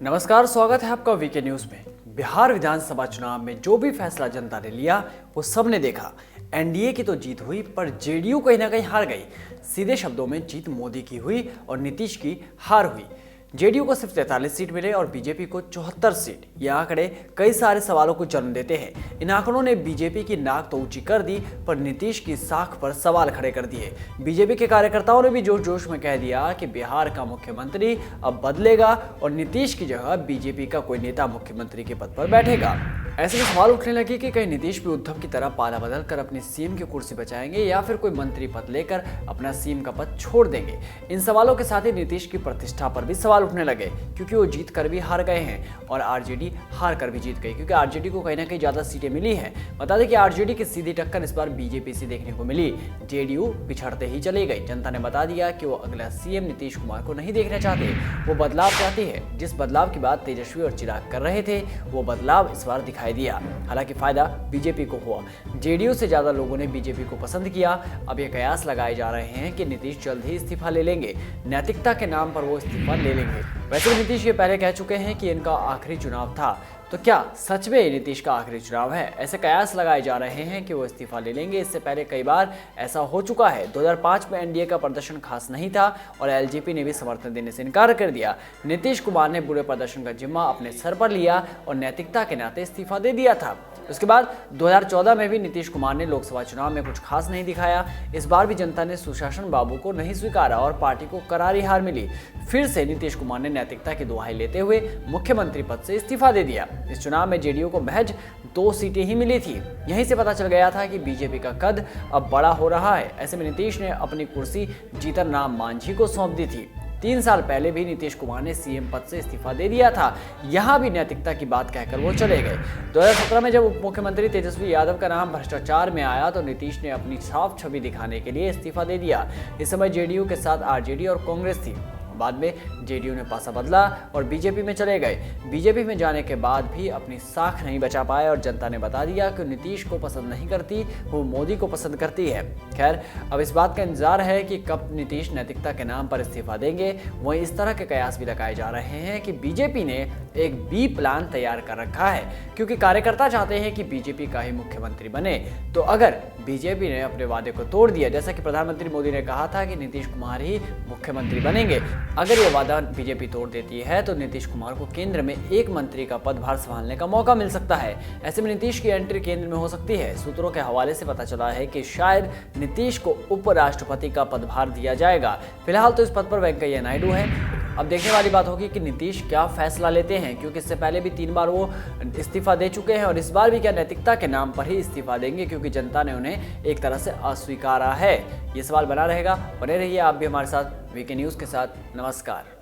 नमस्कार, स्वागत है आपका वीके न्यूज में। बिहार विधानसभा चुनाव में जो भी फैसला जनता ने लिया वो सबने देखा। एनडीए की तो जीत हुई पर जेडीयू कहीं ना कहीं हार गई। सीधे शब्दों में जीत मोदी की हुई और नीतीश की हार हुई। जेडीयू को सिर्फ 43 सीट मिले और बीजेपी को 74 सीट। ये आंकड़े कई सारे सवालों को जन्म देते हैं। इन आंकड़ों ने बीजेपी की नाक तो ऊंची कर दी पर नीतीश की साख पर सवाल खड़े कर दिए। बीजेपी के कार्यकर्ताओं ने भी जोश जोश में कह दिया कि बिहार का मुख्यमंत्री अब बदलेगा और नीतीश की जगह बीजेपी का कोई नेता मुख्यमंत्री के पद पर बैठेगा। ऐसे में सवाल उठने लगे कि कहीं नीतीश भी उद्धव की तरह पाला बदल कर अपनी सीएम की कुर्सी बचाएंगे या फिर कोई मंत्री पद लेकर अपना सीएम का पद छोड़ देंगे। इन सवालों के साथ ही नीतीश की प्रतिष्ठा पर भी सवाल उठने लगे क्योंकि वो जीत कर भी हार गए हैं और आरजेडी हार कर भी जीत गई क्योंकि आरजेडी को कहीं ना कहीं ज्यादा सीटें मिली हैं। बता दें कि आरजेडी की सीधी टक्कर इस बार बीजेपी से देखने को मिली। जेडीयू पिछड़ते ही चली गई। जनता ने बता दिया कि वो अगला सीएम नीतीश कुमार को नहीं देखना चाहते, वो बदलाव चाहती है। जिस बदलाव की बात तेजस्वी और चिराग कर रहे थे वो बदलाव इस बार दिखाई दिया। हालांकि फायदा बीजेपी को हुआ। जेडीयू से ज्यादा लोगों ने बीजेपी को पसंद किया। अब ये कयास लगाए जा रहे हैं कि नीतीश जल्द ही इस्तीफा ले लेंगे। नैतिकता के नाम पर वो इस्तीफा ले लेंगे। वैसे नीतीश ये पहले कह चुके हैं कि इनका आखिरी चुनाव था, तो क्या सच में नीतीश का आखिरी चुनाव है? ऐसे कयास लगाए जा रहे हैं कि वो इस्तीफा ले लेंगे। इससे पहले कई बार ऐसा हो चुका है। 2005 में एनडीए का प्रदर्शन खास नहीं था और एलजेपी ने भी समर्थन देने से इनकार कर दिया। नीतीश कुमार ने बुरे प्रदर्शन का जिम्मा अपने सर पर लिया और नैतिकता के नाते इस्तीफा दे दिया था। उसके बाद 2014 में भी नीतीश कुमार ने लोकसभा चुनाव में कुछ खास नहीं दिखाया। इस बार भी जनता ने सुशासन बाबू को नहीं स्वीकारा और पार्टी को करारी हार मिली। फिर से नीतीश कुमार ने नैतिकता की दुहाई लेते हुए मुख्यमंत्री पद से इस्तीफा दे दिया। इस चुनाव में जेडीयू को महज 2 सीटें ही मिली थी। यहीं से पता चल गया था कि बीजेपी का कद अब बड़ा हो रहा है। ऐसे में नीतीश ने अपनी कुर्सी जीतन राम मांझी को सौंप दी थी। 3 साल पहले भी नीतीश कुमार ने सीएम पद से इस्तीफा दे दिया था। यहाँ भी नैतिकता की बात कहकर वो चले गए। 2017 में जब उप मुख्यमंत्री तेजस्वी यादव का नाम भ्रष्टाचार में आया तो नीतीश ने अपनी साफ छवि दिखाने के लिए इस्तीफा दे दिया। इस समय जेडीयू के साथ आरजेडी और कांग्रेस थी। बाद में जेडीयू ने पासा बदला और बीजेपी में चले गए। बीजेपी में जाने के बाद भी अपनी साख नहीं बचा पाए और जनता ने बता दिया कि नीतीश को पसंद नहीं करती, वो मोदी को पसंद करती है। खैर, अब इस बात का इंतजार है कि कब नीतीश नैतिकता के नाम पर इस्तीफा देंगे। वहीं इस तरह के कयास भी लगाए जा रहे हैं कि बीजेपी ने एक बी प्लान तैयार कर रखा है क्योंकि कार्यकर्ता चाहते हैं कि बीजेपी का ही मुख्यमंत्री बने। तो अगर बीजेपी ने अपने वादे को तोड़ दिया, जैसा कि प्रधानमंत्री मोदी ने कहा था कि नीतीश कुमार ही मुख्यमंत्री बनेंगे, अगर ये वादा बीजेपी तोड़ देती है तो नीतीश कुमार को केंद्र में एक मंत्री का पदभार संभालने का मौका मिल सकता है। ऐसे में नीतीश की एंट्री केंद्र में हो सकती है। सूत्रों के हवाले से पता चला है कि शायद नीतीश को उपराष्ट्रपति का पदभार दिया जाएगा। फिलहाल तो इस पद पर वेंकैया नायडू है। अब देखने वाली बात होगी कि नीतीश क्या फैसला लेते हैं क्योंकि इससे पहले भी 3 बार वो इस्तीफा दे चुके हैं और इस बार भी क्या नैतिकता के नाम पर ही इस्तीफा देंगे क्योंकि जनता ने उन्हें एक तरह से अस्वीकारा है। ये सवाल बना रहेगा। बने रहिए आप भी हमारे साथ वीके न्यूज़ के साथ। नमस्कार।